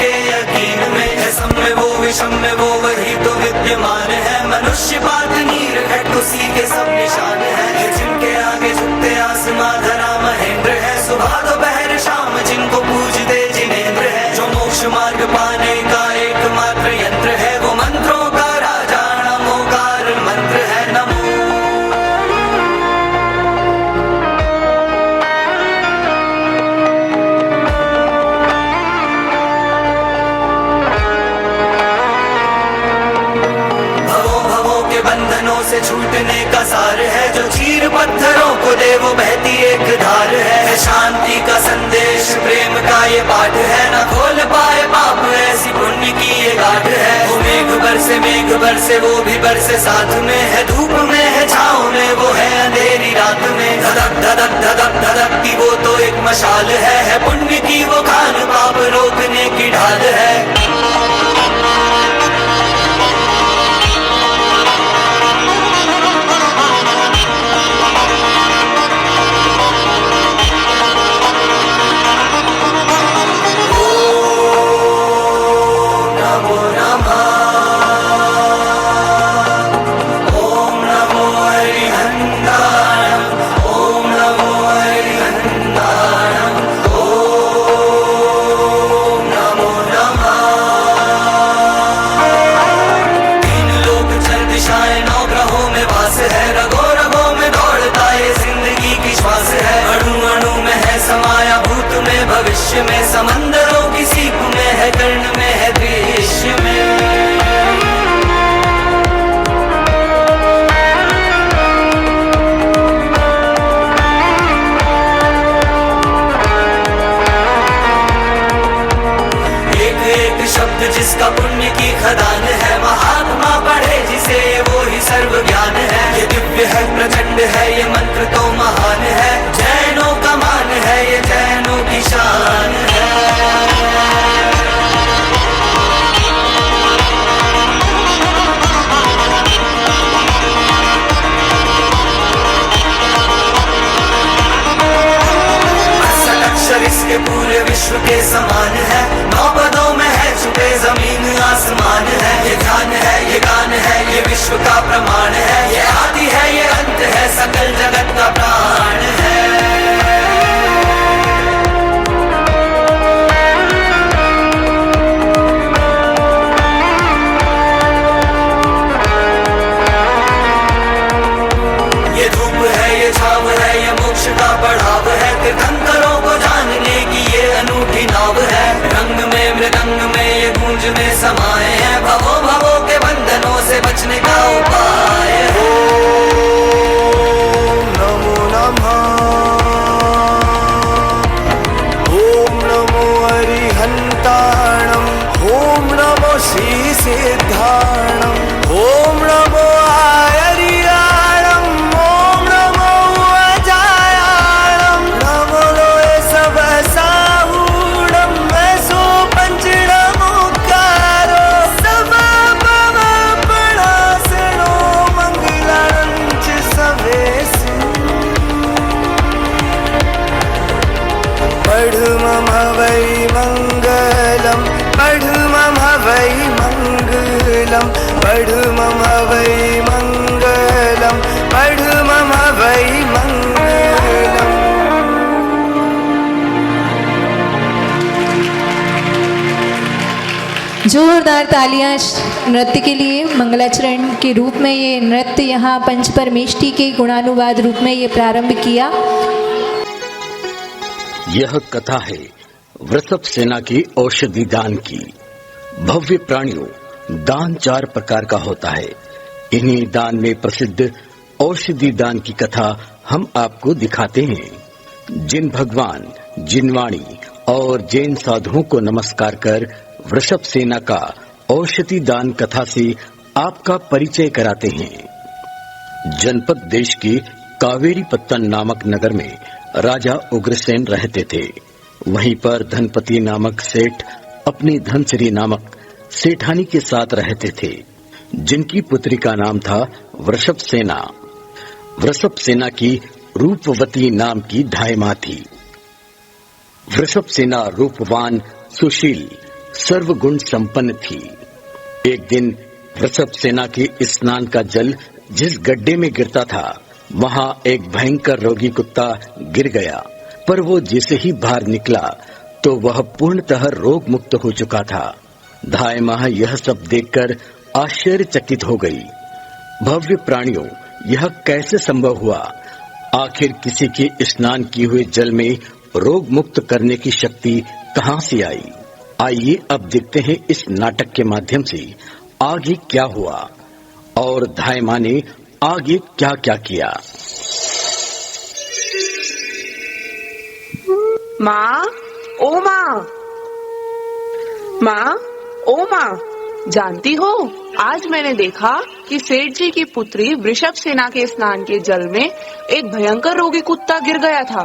के यकीन में है, सब में वो विषम में वो वही तो विद्यमान है। मनुष्य पाद नीर घट उसी के सब निशान है, जिनके आगे झुकते आसमां धरा महेंद्र है। सुबह दोपहर शाम जिनको पूजते जिनेंद्र है, जो मोक्ष मार्ग पाने का एकमात्र यंत्र है। वो मंत्रों का राजा नमोकार मंत्र है। नमो बंधनों से छूटने का सार है, जो चीर पत्थरों को दे वो बहती एक धार है। शांति का संदेश प्रेम का ये पाठ है, न खोल पाए पाप ऐसी पुण्य की ये गाठ है। वो मेघ बरसे वो भी बरसे साथ में है, धूप में है छाँव में वो है अंधेरी रात में। धधक धधक धधक धधक की वो तो एक मशाल है पुण्य की वो खान पाप रोकने की ढाल है। भविष्य में समंदरों की सीप में है, कर्ण में है दृश्य में। एक एक शब्द जिसका पुण्य की खदान है, महात्मा पढ़े जिसे वो ही सर्व ज्ञान है। ये दिव्य है प्रचंड है ये मंत्र तो महान है, जैनों का मान है ये जैनों की शान है। अक्षर इसके पूरे विश्व के समान है, 9 पदों में है छुपे जमीन आसमान है। ये ध्यान है ये गान है ये विश्व का प्रमाण है, ये आदि है ये अंत है सकल जगत का प्राण है। ये धूप है ये छाव है ये मोक्ष का बढ़ाव है, तीर्थंकरों को जानने की ये अनूठी नाव है। रंग में मृदंग में ये गूंज में समाये हैं, भवों भवों के बंधनों से बचने का उपाय है। ओम नमो नमः, ओम नमो अरिहंताणं, ओम नमो श्री सिद्धाणं, ओम नमो आयरियाणं, ओम नमो अजायाणं, नमो लोय सब साहूणं, वैसो पंचणमुकारो सबमम पणासनो मंगलानं च सवेसु। पढ़मम वै मंगलम, पढ़मम वै मंगलम, पढ़मम वै मंगलम, पढ़मम वै मंगलम। जोरदार तालियां नृत्य के लिए। मंगलाचरण के रूप में ये नृत्य यहाँ पंच परमेष्टि के गुणानुवाद रूप में ये प्रारंभ किया। यह कथा है वृषभ सेना की औषधि दान की। भव्य प्राणियों दान 4 प्रकार का होता है। इन्हीं दान में प्रसिद्ध औषधि दान की कथा हम आपको दिखाते हैं। जिन भगवान जिनवाणी और जैन साधुओं को नमस्कार कर वृषभ सेना का औषधि दान कथा से आपका परिचय कराते हैं। जनपद देश के कावेरीपत्तन नामक नगर में राजा उग्रसेन रहते थे। वहीं पर धनपति नामक सेठ अपनी धनश्री नामक सेठानी के साथ रहते थे, जिनकी पुत्री का नाम था वृषभ सेना। वृषभ सेना की रूपवती नाम की ढाई मां थी। वृषभ सेना रूपवान, सुशील, सर्वगुण संपन्न थी। एक दिन वृषभ सेना के स्नान का जल जिस गड्ढे में गिरता था, वहां एक भयंकर रोगी कुत्ता गिर गया, पर वो जैसे ही बाहर निकला तो वह पूर्णतः रोग मुक्त हो चुका था। धाय माँ यह सब देखकर आश्चर्यचकित हो गई। भव्य प्राणियों, यह कैसे संभव हुआ? आखिर किसी के स्नान किए हुए जल में रोग मुक्त करने की शक्ति कहां से आई? आइए अब देखते हैं इस नाटक के माध्यम से आगे क्या हुआ और धाय माँ ने आगे क्या क्या किया। माँ, ओ माँ, माँ, ओ माँ, जानती हो आज मैंने देखा कि सेठ जी की पुत्री वृषभ सेना के स्नान के जल में एक भयंकर रोगी कुत्ता गिर गया था,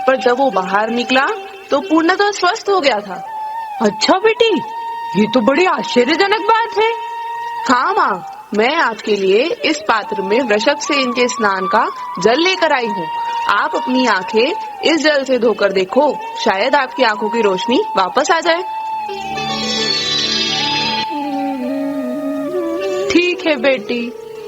पर जब वो बाहर निकला तो पूर्णतः स्वस्थ हो गया था। अच्छा बेटी, ये तो बड़ी आश्चर्यजनक बात है। हाँ माँ, मैं आपके लिए इस पात्र में वृषभ सेन के स्नान का जल लेकर आई हूँ। आप अपनी आंखें इस जल से धोकर देखो, शायद आपकी आंखों की रोशनी वापस आ जाए। ठीक है बेटी,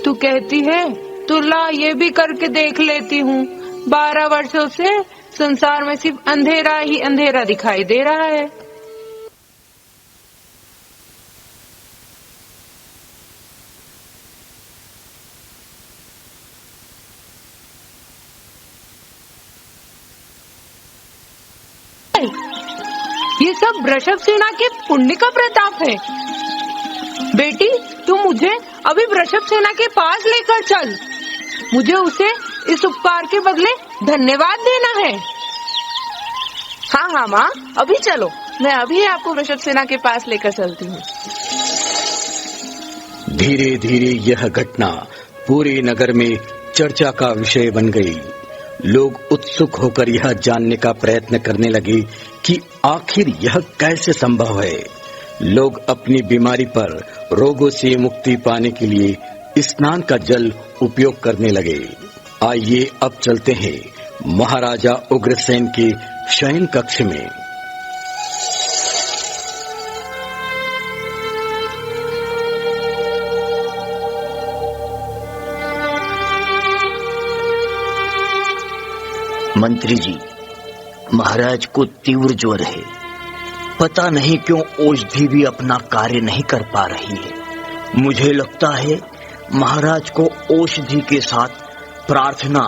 तू कहती है तो ला ये भी करके देख लेती हूँ। 12 वर्षों से संसार में सिर्फ अंधेरा ही अंधेरा दिखाई दे रहा है। ये सब वृषभ सेना के पुण्य का प्रताप है। बेटी, तू मुझे अभी वृषभ सेना के पास लेकर चल। मुझे उसे इस उपकार के बदले धन्यवाद देना है। हाँ हाँ माँ, अभी चलो, मैं अभी आपको वृषभ सेना के पास लेकर चलती हूँ। धीरे धीरे यह घटना पूरे नगर में चर्चा का विषय बन गई। लोग उत्सुक होकर यह जानने का प्रयत्न करने लगे कि आखिर यह कैसे संभव है। लोग अपनी बीमारी पर रोगों से मुक्ति पाने के लिए स्नान का जल उपयोग करने लगे। आइए अब चलते हैं महाराजा उग्रसेन के शयन कक्ष में। मंत्री जी, महाराज को तीव्र ज्वर है। पता नहीं क्यों औषधि भी अपना कार्य नहीं कर पा रही है। मुझे लगता है महाराज को औषधि के साथ प्रार्थना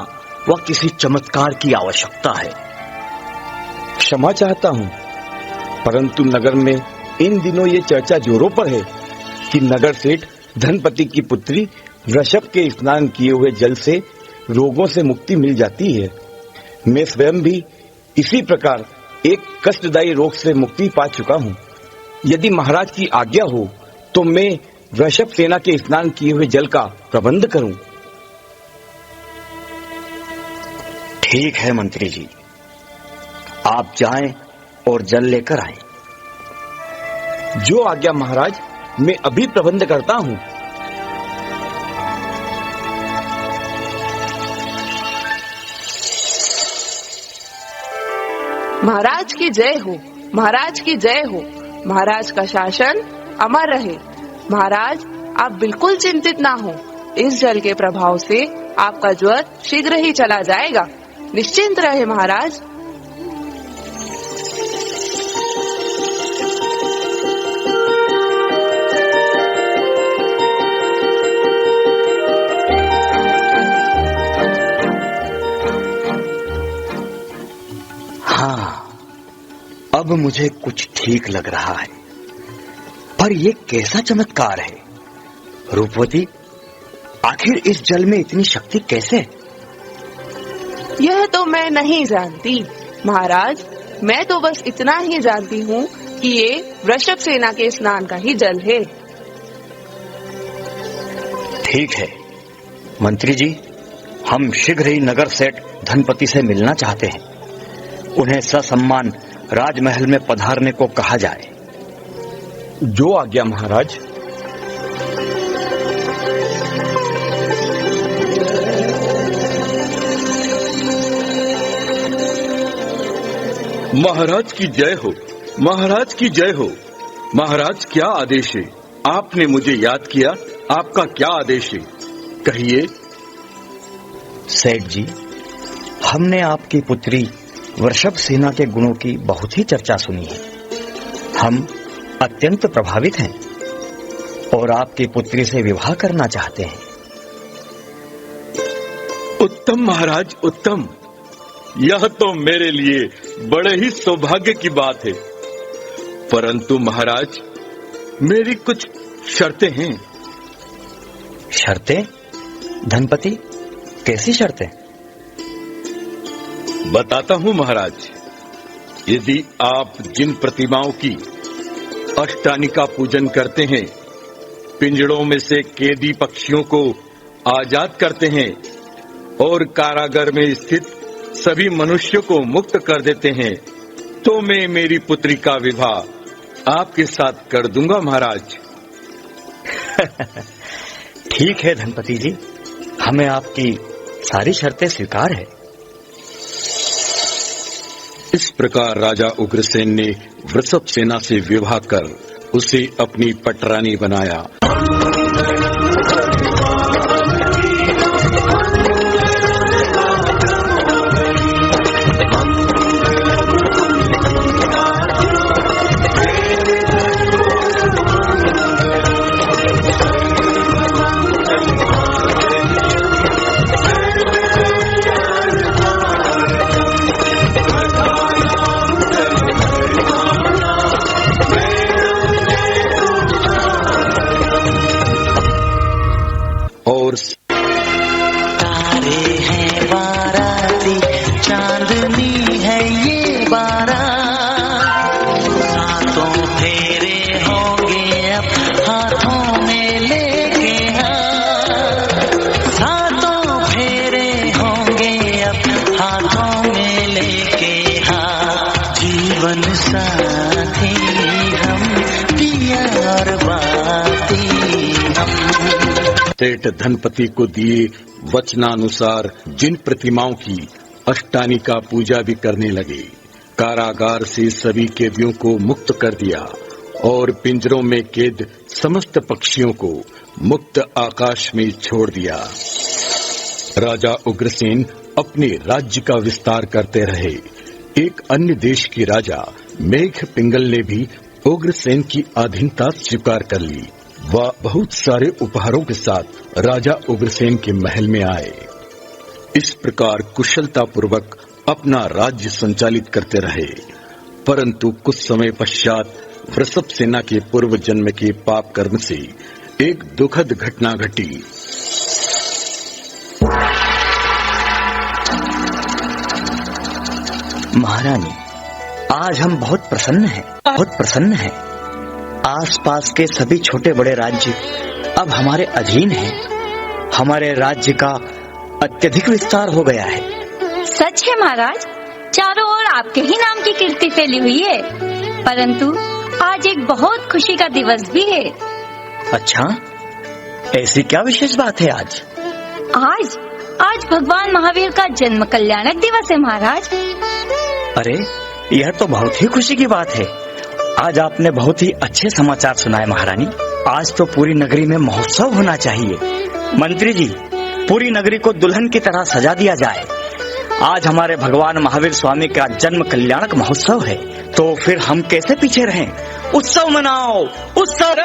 व किसी चमत्कार की आवश्यकता है। क्षमा चाहता हूँ, परंतु नगर में इन दिनों ये चर्चा जोरों पर है कि नगर सेठ धनपति की पुत्री वृषभ के स्नान किए हुए जल से रोगों से मुक्ति मिल जाती है। मैं स्वयं भी इसी प्रकार एक कष्टदायी रोग से मुक्ति पा चुका हूँ। यदि महाराज की आज्ञा हो तो मैं वृषभ सेना के स्नान किए हुए जल का प्रबंध करूं। ठीक है मंत्री जी, आप जाएं और जल लेकर आएं। जो आज्ञा महाराज, मैं अभी प्रबंध करता हूँ। महाराज की जय हो, महाराज की जय हो। महाराज का शासन अमर रहे। महाराज, आप बिल्कुल चिंतित ना हो। इस जल के प्रभाव से आपका ज्वर शीघ्र ही चला जाएगा। निश्चिंत रहे महाराज। हाँ, अब मुझे कुछ ठीक लग रहा है। पर यह कैसा चमत्कार है? रूपवती, आखिर इस जल में इतनी शक्ति कैसे? यह तो मैं नहीं जानती महाराज। मैं तो बस इतना ही जानती हूँ कि ये वृषभ सेना के स्नान का ही जल है। ठीक है मंत्री जी, हम शीघ्र ही नगर सेठ धनपति से मिलना चाहते हैं। उन्हें ससम्मान राजमहल में पधारने को कहा जाए। जो आज्ञा महाराज। महाराज की जय हो, महाराज की जय हो। महाराज क्या आदेश है? आपने मुझे याद किया, आपका क्या आदेश है? कहिए। सेठ जी, हमने आपकी पुत्री वृषभ सेना के गुणों की बहुत ही चर्चा सुनी है। हम अत्यंत प्रभावित हैं और आपकी पुत्री से विवाह करना चाहते हैं। उत्तम महाराज, उत्तम। यह तो मेरे लिए बड़े ही सौभाग्य की बात है। परंतु महाराज, मेरी कुछ शर्तें हैं। शर्तें? धनपति, कैसी शर्तें? बताता हूं महाराज। यदि आप जिन प्रतिमाओं की अष्टानिका पूजन करते हैं, पिंजड़ों में से कैदी पक्षियों को आजाद करते हैं और कारागार में स्थित सभी मनुष्यों को मुक्त कर देते हैं, तो मैं मेरी पुत्री का विवाह आपके साथ कर दूंगा महाराज। ठीक है धनपति जी, हमें आपकी सारी शर्तें स्वीकार है। इस प्रकार राजा उग्रसेन ने वृषभ सेना से विवाह कर उसे अपनी पटरानी बनाया। और तारे हैं बाराती, चांदनी है ये बारात, सातों फेरे होंगे अब हाथों में लेके हाथ, सातों फेरे होंगे अब हाथों में लेके हाथ, जीवन साथी हम पिया और बाती हम। सेठ धनपति को दिए वचनानुसार जिन प्रतिमाओं की अष्टानिका पूजा भी करने लगे। कारागार से सभी कैदियों को मुक्त कर दिया और पिंजरों में कैद समस्त पक्षियों को मुक्त आकाश में छोड़ दिया। राजा उग्रसेन अपने राज्य का विस्तार करते रहे। एक अन्य देश के राजा मेघ पिंगल ने भी उग्रसेन की अधीनता स्वीकार कर ली। वह बहुत सारे उपहारों के साथ राजा उग्रसेन के महल में आए। इस प्रकार कुशलता पूर्वक अपना राज्य संचालित करते रहे। परंतु कुछ समय पश्चात वृषभ सेना के पूर्व जन्म के पाप कर्म से एक दुखद घटना घटी। महारानी, आज हम बहुत प्रसन्न हैं। आसपास के सभी छोटे बड़े राज्य अब हमारे अधीन हैं। हमारे राज्य का अत्यधिक विस्तार हो गया है। सच है महाराज, चारों ओर आपके ही नाम की कीर्ति फैली हुई है। परंतु आज एक बहुत खुशी का दिवस भी है। अच्छा, ऐसी क्या विशेष बात है आज? आज भगवान महावीर का जन्म कल्याणक दिवस है महाराज। अरे, यह तो बहुत ही खुशी की बात है। आज आपने बहुत ही अच्छे समाचार सुनाए महारानी। आज तो पूरी नगरी में महोत्सव होना चाहिए। मंत्री जी, पूरी नगरी को दुल्हन की तरह सजा दिया जाए। आज हमारे भगवान महावीर स्वामी का जन्म कल्याणक महोत्सव है, तो फिर हम कैसे पीछे रहें? उत्सव मनाओ, उत्सव।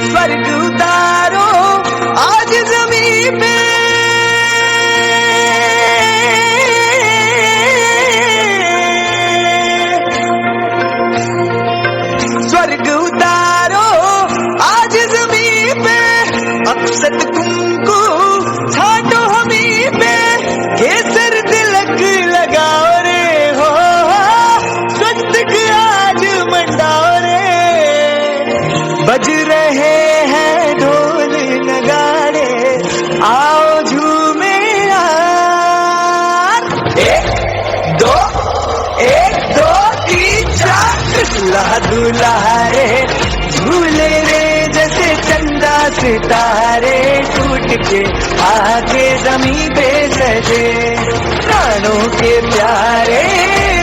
स्वर्ग उतारो आज जमीन पे, स्वर्ग उतारो आज जमीन पे, अक्षत कुंकु छाटो हमी पे, केसर तिलक लगाओ रे हो, स्वस्तिक आज मंडाओ रे। बज रहे हैं ढोल नगाड़े, आओ झूमे यार। एक दो 3 4, दूल्हा दूल्हा रे झूले सितारे टूट के आके जमीन पे सजे, कानों के प्यारे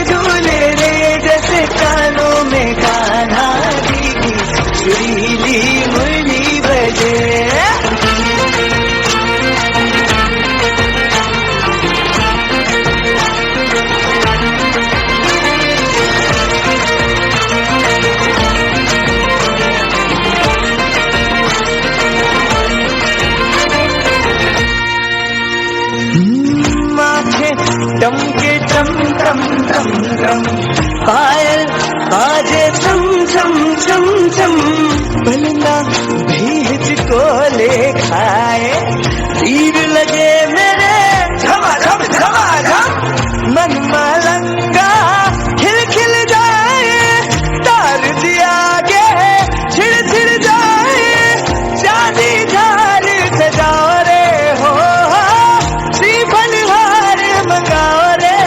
झूले रे जैसे कानों में कान्हा जी की सुरीली मुरली बजे। टमके टम टम टम टम, पायल बाजे चम चम चम चम, बलना भीज को ले खाए, तीर लगे मेरे झमा झम झमा झम, मन मलंगा खिल खिल जाए, तार दिया गे छिड़ छिड़ जाए, चांदी झाल सजाओ रे हो, श्रीफल हार मंगाओ रे,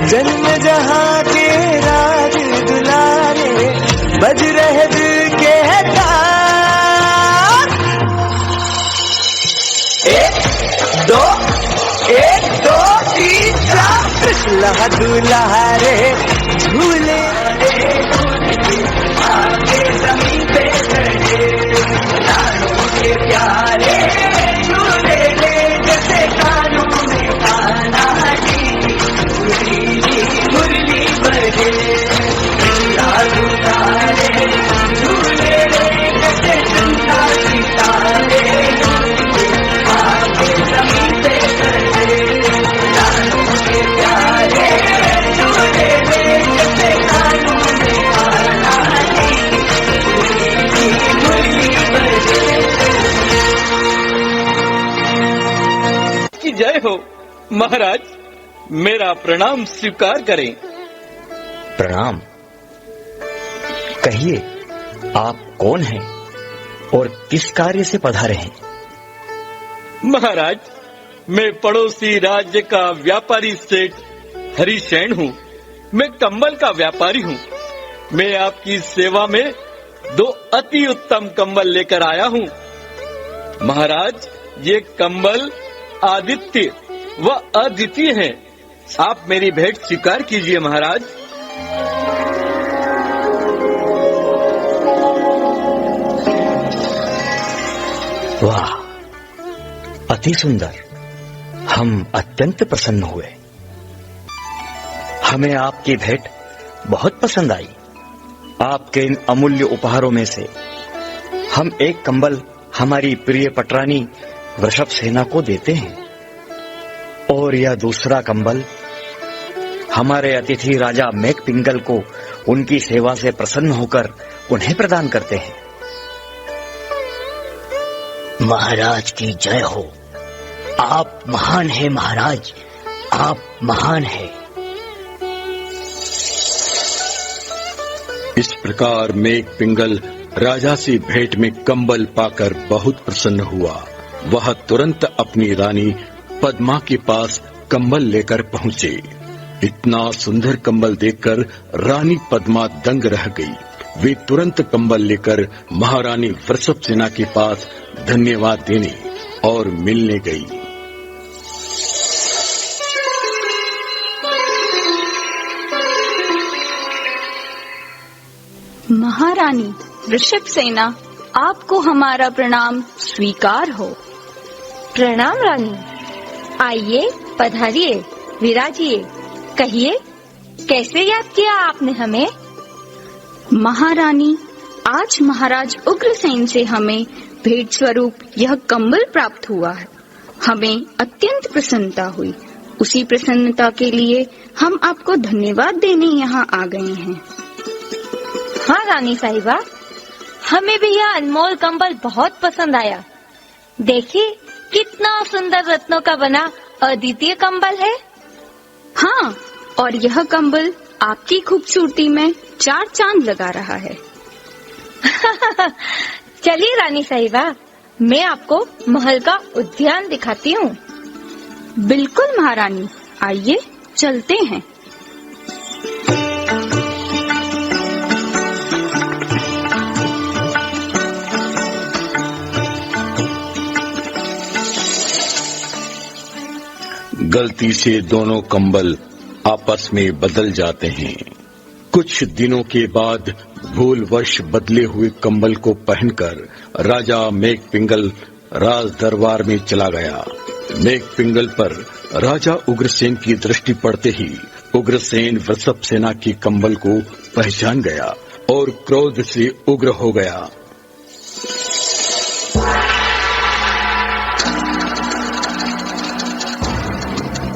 जन्म जहां के राज दुलारे, बज रहे दिल के तार। एक दो तीन चार, कृष्णा दुलारे झूले आगे जमीन पे चढ़े, कानों के प्यारे झूले ले जैसे कानों में कान्हा जी मुरली बजे, लालू तारे झूले ले जैसे चंदा सितारे, आगे जमीन पे चढ़े, कानों के प्यारे झूले ले जैसे कानों में कान्हा जी मुरली बजे। की जय हो महाराज, मेरा प्रणाम स्वीकार करें। प्रणाम। कहिए आप कौन हैं और किस कार्य से पधारे हैं? महाराज, मैं पड़ोसी राज्य का व्यापारी सेठ हरिशैन हूँ। मैं कंबल का व्यापारी हूँ। मैं आपकी सेवा में 2 अति उत्तम कंबल लेकर आया हूँ। महाराज, ये कंबल आदित्य व अद्वितीय हैं। आप मेरी भेंट स्वीकार कीजिए महाराज। वाह, अति सुंदर। हम अत्यंत प्रसन्न हुए। हमें आपकी भेंट बहुत पसंद आई। आपके इन अमूल्य उपहारों में से हम एक कंबल हमारी प्रिय पटरानी वृषभ सेना को देते हैं और यह दूसरा कंबल हमारे अतिथि राजा मेघ पिंगल को उनकी सेवा से प्रसन्न होकर उन्हें प्रदान करते हैं। महाराज की जय हो। आप महान हैं महाराज, आप महान हैं। इस प्रकार मेघ पिंगल राजा से भेंट में कंबल पाकर बहुत प्रसन्न हुआ। वह तुरंत अपनी रानी पद्मा के पास कंबल लेकर पहुंचे। इतना सुंदर कंबल देखकर रानी पद्मा दंग रह गई। वे तुरंत कंबल लेकर महारानी वृषभ सेना के पास धन्यवाद देने और मिलने गई। महारानी वृषभ सेना, आपको हमारा प्रणाम स्वीकार हो। प्रणाम रानी। आइए, पधारिए, विराजिए। कहिए, कैसे याद किया आपने हमें? महारानी, आज महाराज उग्रसेन से हमें भेंट स्वरूप यह कंबल प्राप्त हुआ है। हमें अत्यंत प्रसन्नता हुई। उसी प्रसन्नता के लिए हम आपको धन्यवाद देने यहाँ आ गए हैं। हाँ रानी साहिबा, हमें भी यह अनमोल कंबल बहुत पसंद आया। देखिए, कितना सुंदर रत्नों का बना अद्वितीय कंबल है। हाँ, और यह कंबल आपकी खूबसूरती में 4 चांद लगा रहा है। चलिए रानी साहिबा, मैं आपको महल का उद्यान दिखाती हूँ। बिल्कुल महारानी, आइए चलते हैं। गलती से दोनों कंबल आपस में बदल जाते हैं। कुछ दिनों के बाद भूलवश बदले हुए कंबल को पहनकर राजा मेघपिंगल राज दरबार में चला गया। मेघपिंगल पर राजा उग्रसेन की दृष्टि पड़ते ही उग्रसेन वृषभ सेना के कंबल को पहचान गया और क्रोध से उग्र हो गया।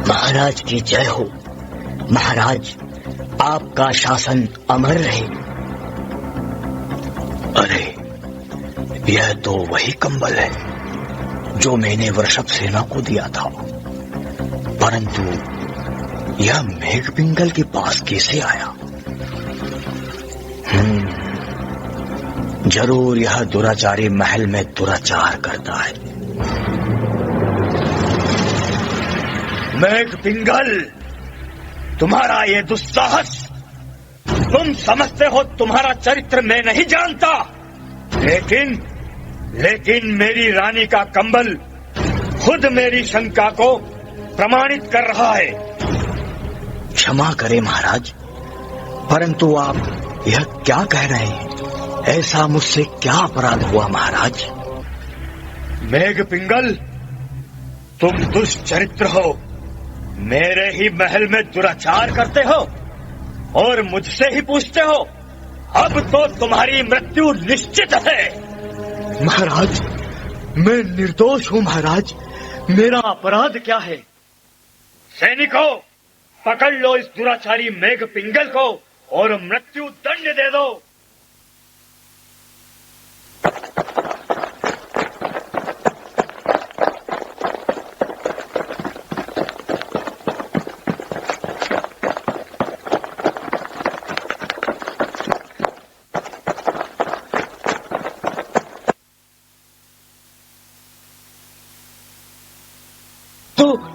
महाराज की जय हो। महाराज, आपका शासन अमर रहे। अरे, यह तो वही कंबल है जो मैंने वृषभ सेना को दिया था, परंतु यह मेघपिंगल के पास कैसे आया? जरूर यह दुराचारी महल में दुराचार करता है। मेघपिंगल, तुम्हारा ये दुस्साहस! तुम समझते हो तुम्हारा चरित्र मैं नहीं जानता, लेकिन मेरी रानी का कंबल खुद मेरी शंका को प्रमाणित कर रहा है। क्षमा करें महाराज, परंतु आप यह क्या कह रहे हैं? ऐसा मुझसे क्या अपराध हुआ महाराज? मेघपिंगल, तुम दुष्चरित्र हो, मेरे ही महल में दुराचार करते हो और मुझसे ही पूछते हो। अब तो तुम्हारी मृत्यु निश्चित है। महाराज, मैं निर्दोष हूँ महाराज, मेरा अपराध क्या है? सैनिकों, पकड़ लो इस दुराचारी मेघपिंगल को और मृत्यु दंड दे दो।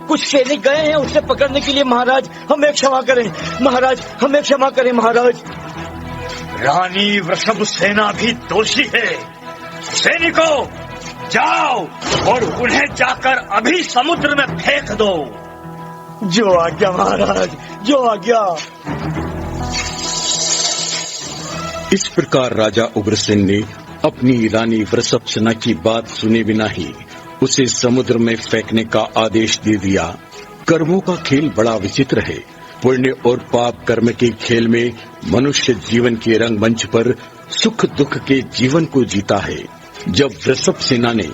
कुछ सैनिक गए हैं उसे पकड़ने के लिए। महाराज, हमें क्षमा करें महाराज, हमें क्षमा करें महाराज। रानी वृषभ सेना भी दोषी है। सैनिकों, जाओ और उन्हें जाकर अभी समुद्र में फेंक दो। जो आज्ञा महाराज, जो आज्ञा। इस प्रकार राजा उग्रसेन ने अपनी रानी वृषभ सेना की बात सुने बिना ही उसे समुद्र में फेंकने का आदेश दे दिया। कर्मों का खेल बड़ा विचित्र है। पुण्य और पाप कर्म के खेल में मनुष्य जीवन के रंगमंच पर सुख दुख के जीवन को जीता है। जब वृषभ सेना ने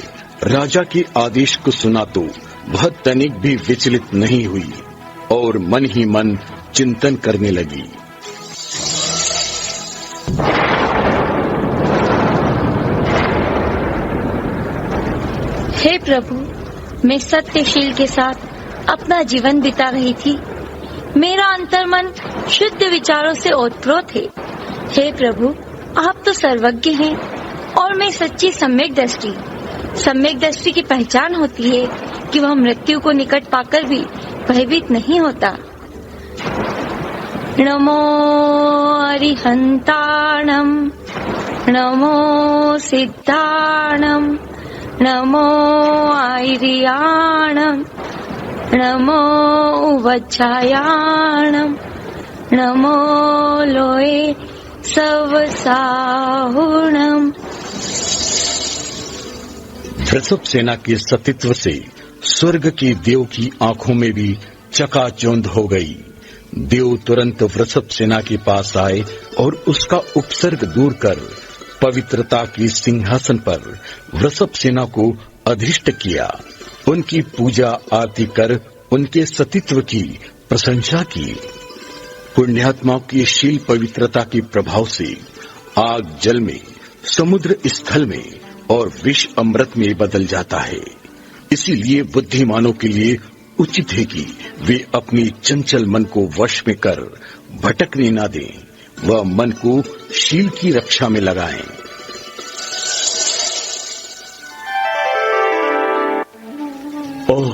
राजा के आदेश को सुना तो वह तनिक भी विचलित नहीं हुई और मन ही मन चिंतन करने लगी। हे प्रभु, मैं सत्यशील के साथ अपना जीवन बिता रही थी। मेरा अंतर्मन शुद्ध विचारों से ओतप्रोत है। हे प्रभु, आप तो सर्वज्ञ हैं और मैं सच्ची सम्यक दृष्टि की पहचान होती है कि वह मृत्यु को निकट पाकर भी भयभीत नहीं होता। नमो अरिहंताणम, नमो सिद्धाणम, नमो आयर्याणम, नमो वज्रायाणम, नमो लोए सवसाहुणम। वृषभ सेना के सतीत्व से स्वर्ग के देव की आंखों में भी चकाचौंध हो गई। देव तुरंत वृषभ सेना के पास आए और उसका उपसर्ग दूर कर पवित्रता की सिंहासन पर वृषभ सेना को अधिष्ठ किया। उनकी पूजा आरती कर उनके सतीत्व की प्रशंसा की। पुण्यात्माओं की शील पवित्रता के प्रभाव से आग जल में, समुद्र स्थल में और विष अमृत में बदल जाता है। इसीलिए बुद्धिमानों के लिए उचित है कि वे अपनी चंचल मन को वश में कर भटकने न दें, वह मन को शील की रक्षा में लगाएं। ओह,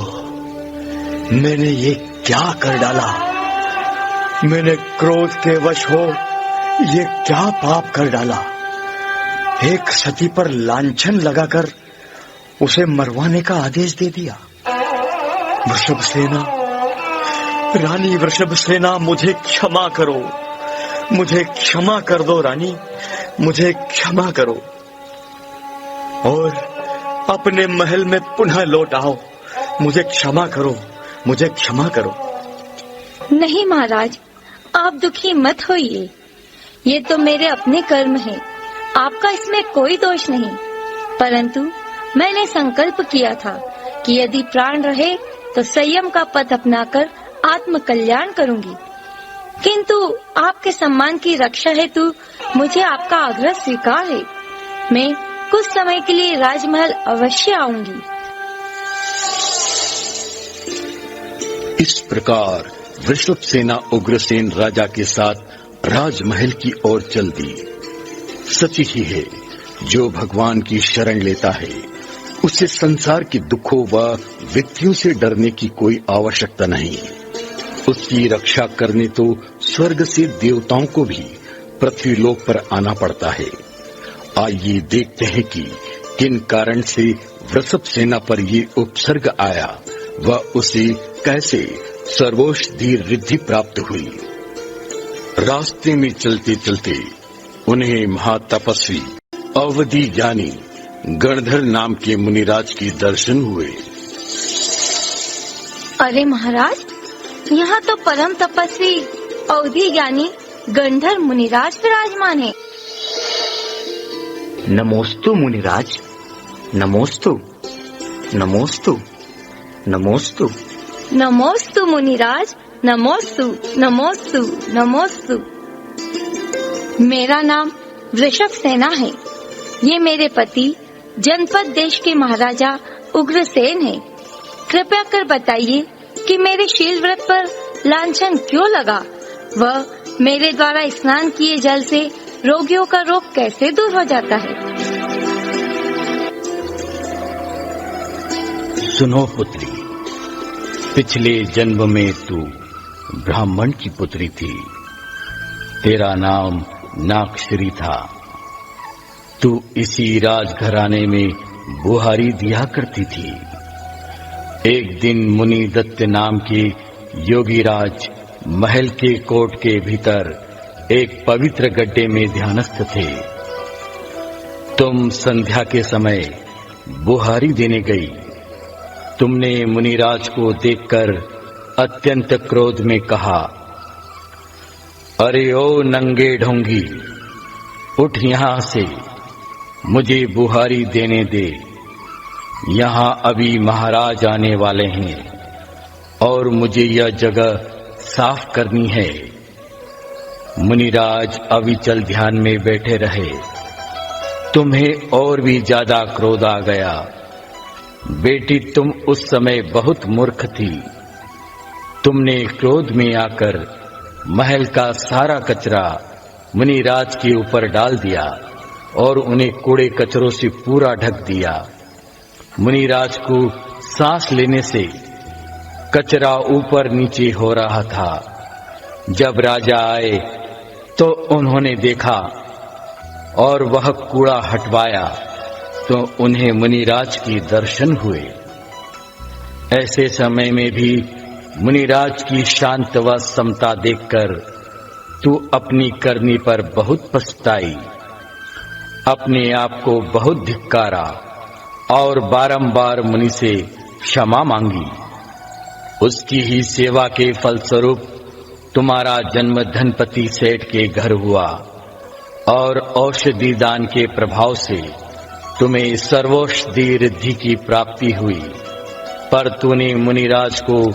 मैंने ये क्या कर डाला? मैंने क्रोध के वश हो ये क्या पाप कर डाला? एक सती पर लांछन लगाकर उसे मरवाने का आदेश दे दिया। वृषभ सेना रानी वृषभ सेना, मुझे क्षमा करो, मुझे क्षमा कर दो रानी, मुझे क्षमा करो और अपने महल में पुनः लौट आओ। मुझे क्षमा करो, मुझे क्षमा करो। नहीं महाराज, आप दुखी मत होइए। ये तो मेरे अपने कर्म हैं, आपका इसमें कोई दोष नहीं। परंतु मैंने संकल्प किया था कि यदि प्राण रहे तो संयम का पथ अपनाकर आत्म कल्याण करूंगी। किंतु आपके सम्मान की रक्षा हेतु मुझे आपका आग्रह स्वीकार है। मैं कुछ समय के लिए राजमहल अवश्य आऊंगी। इस प्रकार वृषभ सेना उग्रसेन राजा के साथ राजमहल की ओर चल दी। सच ही है, जो भगवान की शरण लेता है उसे संसार के दुखों व व्यक्तियों से डरने की कोई आवश्यकता नहीं। उसकी रक्षा करने तो स्वर्ग से देवताओं को भी पृथ्वी लोक पर आना पड़ता है। आइए देखते हैं कि किन कारण से वृषभ सेना पर ये उपसर्ग आया व उसे कैसे सर्वौषधि रिद्धि प्राप्त हुई। रास्ते में चलते चलते उन्हें महातपस्वी अवधि ज्ञानी गणधर नाम के मुनिराज के दर्शन हुए। अरे महाराज, यहाँ तो परम तपस्वी अवधि ज्ञानी गंधर्व मुनिराज विराजमान है। नमोस्तु मुनिराज, नमोस्तु, नमोस्तु, नमोस्तु। नमोस्तु मुनिराज, नमोस्तु, नमोस्तु, नमोस्तु। मेरा नाम वृषभ सेना है। ये मेरे पति जनपद देश के महाराजा उग्रसेन है। कृपया कर बताइए कि मेरे शील व्रत पर लांछन क्यों लगा? वह मेरे द्वारा स्नान किए जल से रोगियों का रोग कैसे दूर हो जाता है? सुनो पुत्री, पिछले जन्म में तू ब्राह्मण की पुत्री थी। तेरा नाम नागश्री था। तू इसी राजघराने में बुहारी दिया करती थी। एक दिन मुनि दत्त नाम के योगीराज महल के कोट के भीतर एक पवित्र गड्ढे में ध्यानस्थ थे। तुम संध्या के समय बुहारी देने गई। तुमने मुनिराज को देखकर अत्यंत क्रोध में कहा, अरे ओ नंगे ढोंगी, उठ यहां से, मुझे बुहारी देने दे। यहां अभी महाराज आने वाले हैं और मुझे यह जगह साफ करनी है। मुनिराज अविचल ध्यान में बैठे रहे। तुम्हें और भी ज्यादा क्रोध आ गया। बेटी, तुम उस समय बहुत मूर्ख थी। तुमने क्रोध में आकर महल का सारा कचरा मुनिराज के ऊपर डाल दिया और उन्हें कूड़े कचरों से पूरा ढक दिया। मुनिराज को सांस लेने से कचरा ऊपर नीचे हो रहा था। जब राजा आए तो उन्होंने देखा और वह कूड़ा हटवाया तो उन्हें मुनिराज के दर्शन हुए। ऐसे समय में भी मुनिराज की शांत व समता देखकर तू अपनी करनी पर बहुत पछताई, अपने आप को बहुत धिक्कारा और बारंबार मुनि से क्षमा मांगी। उसकी ही सेवा के फलस्वरूप तुम्हारा जन्म धनपति सेठ के घर हुआ और औषधि दान के प्रभाव से तुम्हें सर्वौषधि रिद्धि की प्राप्ति हुई। पर तूने मुनिराज को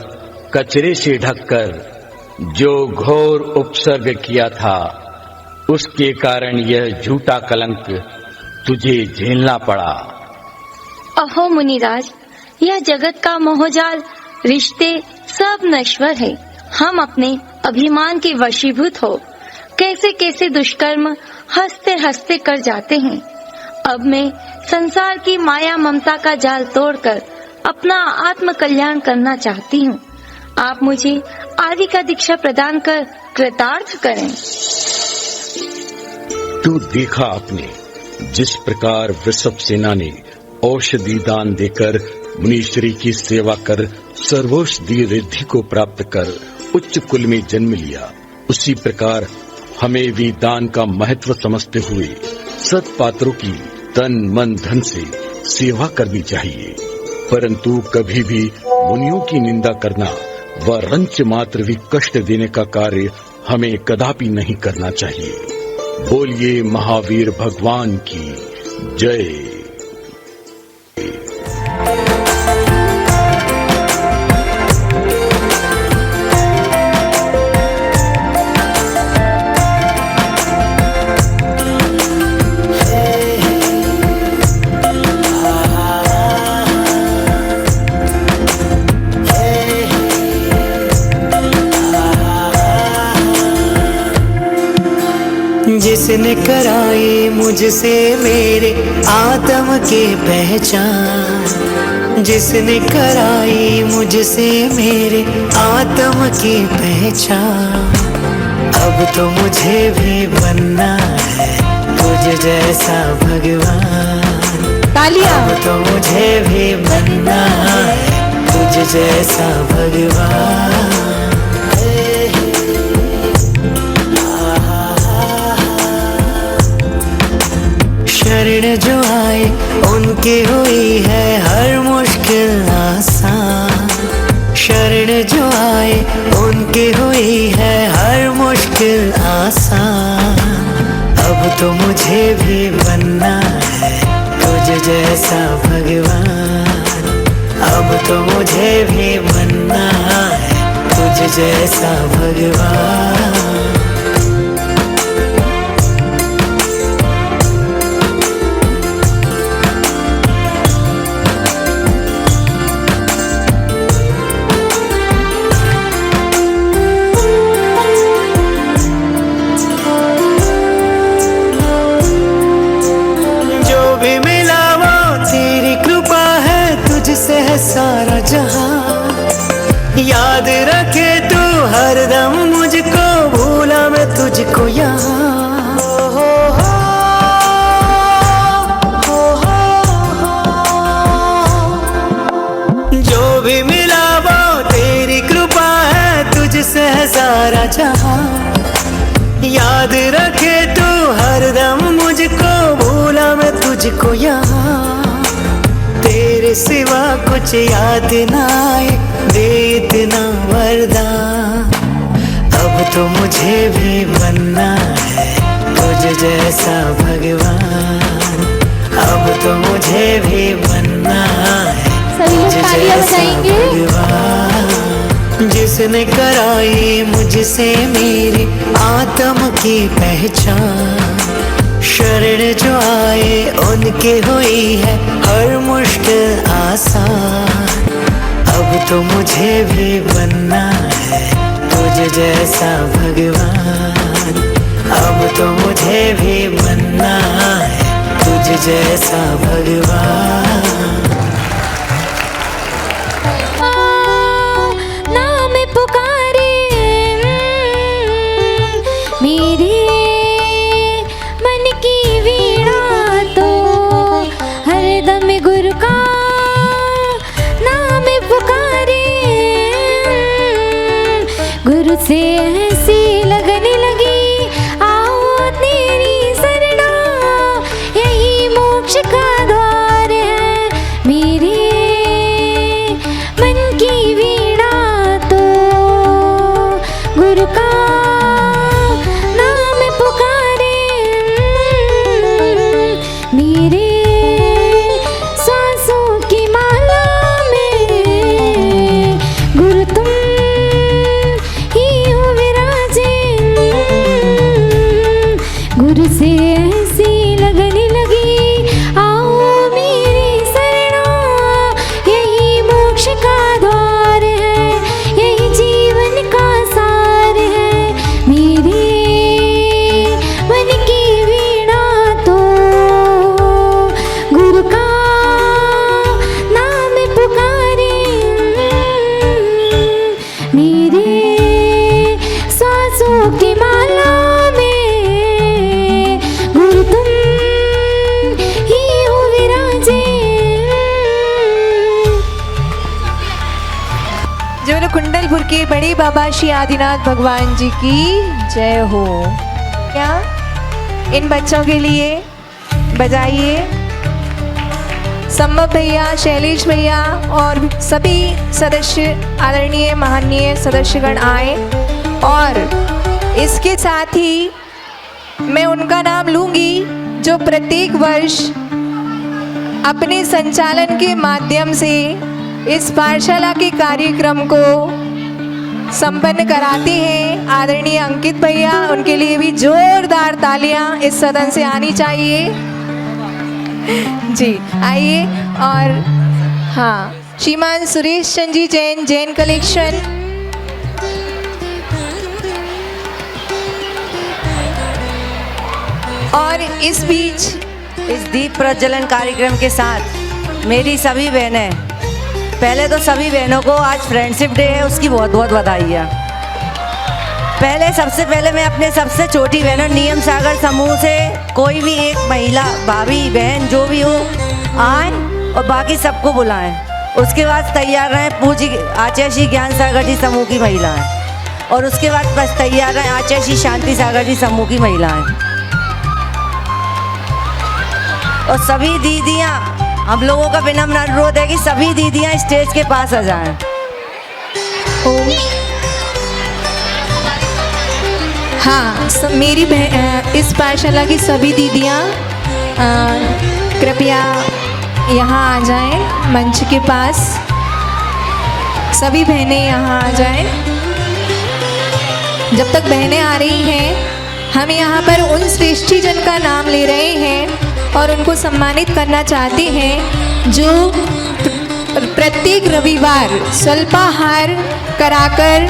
कचरे से ढककर जो घोर उपसर्ग किया था, उसके कारण यह झूठा कलंक तुझे झेलना पड़ा। अहो मुनिराज, यह जगत का मोहजाल, रिश्ते सब नश्वर है। हम अपने अभिमान के वशीभूत हो कैसे कैसे दुष्कर्म हंसते हंसते कर जाते हैं। अब मैं संसार की माया ममता का जाल तोड़कर अपना आत्म कल्याण करना चाहती हूँ। आप मुझे आदि का दीक्षा प्रदान कर कृतार्थ करें। तू देखा आपने जिस प्रकार वृषभ सेना ने औषधि दान देकर मुनीश्वरी की सेवा कर सर्वौषधि रिद्धि को प्राप्त कर उच्च कुल में जन्म लिया, उसी प्रकार हमें भी दान का महत्व समझते हुए सत्पात्रों की तन मन धन से सेवा करनी चाहिए, परंतु कभी भी मुनियों की निंदा करना व रंच मात्र भी कष्ट देने का कार्य हमें कदापि नहीं करना चाहिए। बोलिए महावीर भगवान की जय। जिसने कराई मुझसे मेरे आत्म की पहचान, जिसने कराई मुझसे मेरे आत्म की पहचान, अब तो मुझे भी बनना है तुझ जैसा भगवान। तालियां। अब तो मुझे भी बनना है तुझ जैसा भगवान। शरण जो आए उनकी हुई है हर मुश्किल आसान, शरण जो आए उनकी हुई है हर मुश्किल आसान। अब तो मुझे भी बनना है तुझ जैसा भगवान, अब तो मुझे भी बनना है तुझ जैसा भगवान। सारा जहां याद रखे तू हरदम मुझको, भूला मैं तुझको यहाँ। जो भी मिला वो तेरी कृपा है, तुझसे है सारा जहां। याद रखे तू हरदम मुझको, भूला मैं तुझको यहाँ। तेरे सिवा कुछ याद ना आए, दे इतना वरदान। अब तो मुझे भी बनना है तुझ जैसा भगवान, अब तो मुझे भी बनना है तुझ जैसा भगवान। जिसने कराई मुझसे मेरी आत्म की पहचान, शरण जो आए उनकी हुई है हर मुश्किल आसान। अब तो मुझे भी बनना है तुझ जैसा भगवान, अब तो मुझे भी बनना है तुझ जैसा भगवान। नाम पुकारे मेरे मन की वीणा, तो हरदम गुरु का नाम पुकारे। गुरु से ऐसी लगने लगी आओ तेरी शरणा, यही मोक्ष का द्वार है मेरे मन की वीणा, तो गुरु का नाम पुकारे। गाजीपुर के बड़े बाबा श्री आदिनाथ भगवान जी की जय हो। क्या इन बच्चों के लिए बजाइए। संभव भैया, शैलेश भैया और सभी सदस्य, आदरणीय माननीय सदस्यगण आए। और इसके साथ ही मैं उनका नाम लूंगी जो प्रत्येक वर्ष अपने संचालन के माध्यम से इस पाठशाला के कार्यक्रम को संपन्न कराते हैं। आदरणीय अंकित भैया, उनके लिए भी जोरदार तालियां इस सदन से आनी चाहिए। जी आइए। और हाँ, श्रीमान सुरेश चंद जी जैन, जैन कलेक्शन। और इस बीच इस दीप प्रज्वलन कार्यक्रम के साथ मेरी सभी बहनें, पहले तो सभी बहनों को आज फ्रेंडशिप डे है, उसकी बहुत बहुत बधाई है। सबसे पहले मैं अपने सबसे छोटी बहनों नियम सागर समूह से कोई भी एक महिला, भाभी, बहन जो भी हो आए और बाकी सबको बुलाएं। उसके बाद तैयार रहें पूज्य आचार्य श्री ज्ञान सागर जी समूह की महिलाएं, और उसके बाद बस तैयार रहें आचार्य श्री शांति सागर जी समूह की महिलाएं। और सभी दीदियां, हम लोगों का विनम्र अनुरोध है कि सभी दीदियां स्टेज के पास आ जाएं। हाँ, मेरी इस पाठशाला की सभी दीदियां कृपया यहाँ आ जाएं मंच के पास। सभी बहनें यहाँ आ जाएं। जब तक बहनें आ रही हैं, हम यहाँ पर उन श्रेष्ठी जन का नाम ले रहे हैं और उनको सम्मानित करना चाहते हैं जो प्रत्येक रविवार स्वल्पाहार कराकर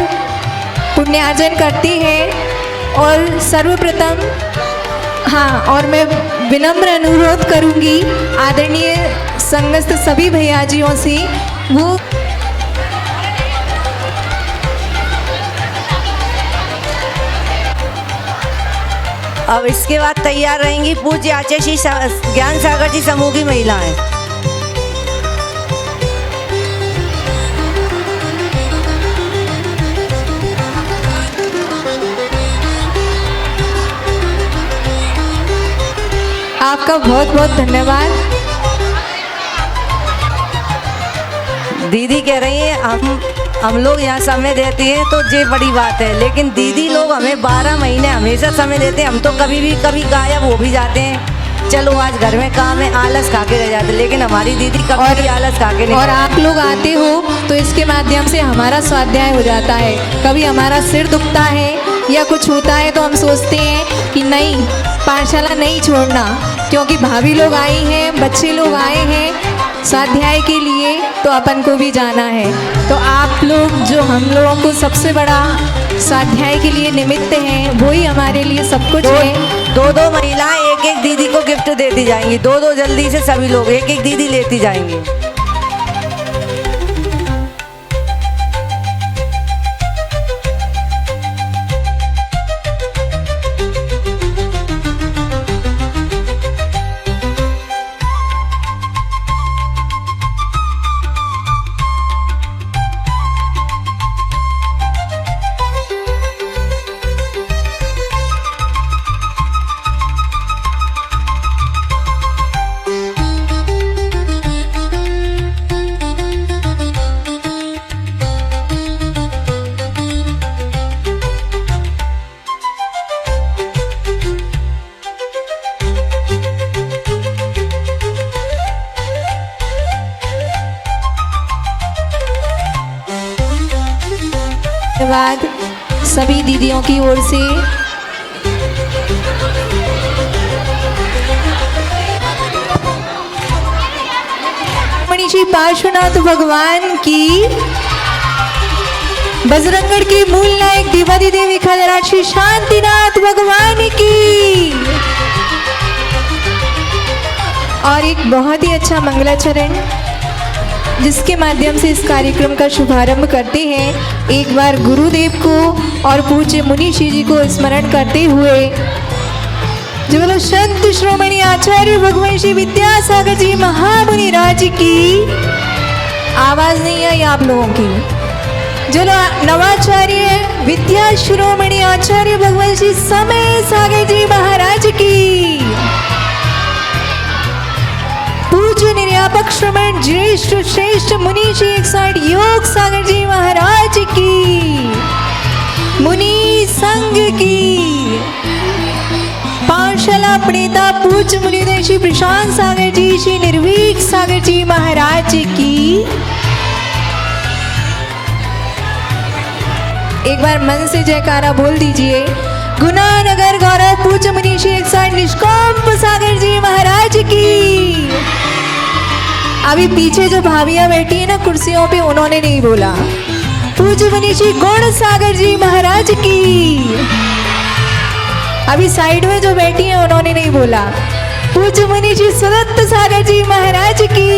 पुण्यार्जन करते हैं। और सर्वप्रथम हाँ, और मैं विनम्र अनुरोध करूंगी आदरणीय संघस्थ सभी भैयाजियों से, वो अब इसके बाद तैयार रहेंगी पूज्य आचार्य श्री ज्ञान सागर जी समूह की महिलाएं। आपका बहुत बहुत धन्यवाद। दीदी कह रही है हम लोग यहाँ समय देते हैं तो ये बड़ी बात है, लेकिन दीदी लोग हमें 12 महीने हमेशा समय देते हैं। हम तो कभी गायब हो भी जाते हैं, चलो आज घर में काम है, आलस खा के रह जाते, लेकिन हमारी दीदी कभी आलस खा के नहीं। और आप लोग आते हो तो इसके माध्यम से हमारा स्वाध्याय हो जाता है। कभी हमारा सिर दुखता है या कुछ होता है तो हम सोचते हैं कि नहीं, पाठशाला नहीं छोड़ना, क्योंकि भाभी लोग आई हैं, बच्चे लोग आए हैं स्वाध्याय के लिए, तो अपन को भी जाना है। तो आप लोग जो हम लोगों को सबसे बड़ा स्वाध्याय के लिए निमित्त हैं, वही हमारे लिए सब कुछ है। दो महिलाएं एक दीदी को गिफ्ट देती जाएंगी, दो जल्दी से सभी लोग एक दीदी लेती जाएंगी। धन्यवाद सभी दीदियों की ओर से। श्री पार्श्वनाथ भगवान की, बजरंगगढ़ के मूल नायक देवादिदेव खजराज श्री शांतिनाथ भगवान की। और एक बहुत ही अच्छा मंगलाचरण जिसके माध्यम से इस कार्यक्रम का शुभारंभ करते हैं। एक बार गुरुदेव को और पूज्य मुनीषी जी को स्मरण करते हुए जो बोलो संत श्रोमणी आचार्य भगवान श्री विद्यासागर जी महामुनि राज की। आवाज नहीं आई आप लोगों की, जो नवाचार्य विद्या शिरोमणि आचार्य भगवान श्री समय सागर जी महाराज की, पूज्य निर्यापक श्रमण ज्येष्ठ श्रेष्ठ मुनि श्री 160 योग सागर जी महाराज की, मुनि संघ की, पाठशाला प्रणेता पूज्य मुनिदेव श्री प्रशांत सागर जी, श्री निर्वीक सागर जी महाराज की। एक बार मन से जयकारा बोल दीजिए। गुना नगर गौरव पूज्य मुनि श्री 160 निष्काम सागर जी महाराज की। अभी पीछे जो भाभियां बैठी है ना कुर्सियों पे, उन्होंने नहीं बोला। पूज्य मुनि श्री गुण सागर जी महाराज की। अभी साइड में जो बैठी है उन्होंने नहीं बोला। पूज्य मुनि श्री सुदत्त सागर जी महाराज की।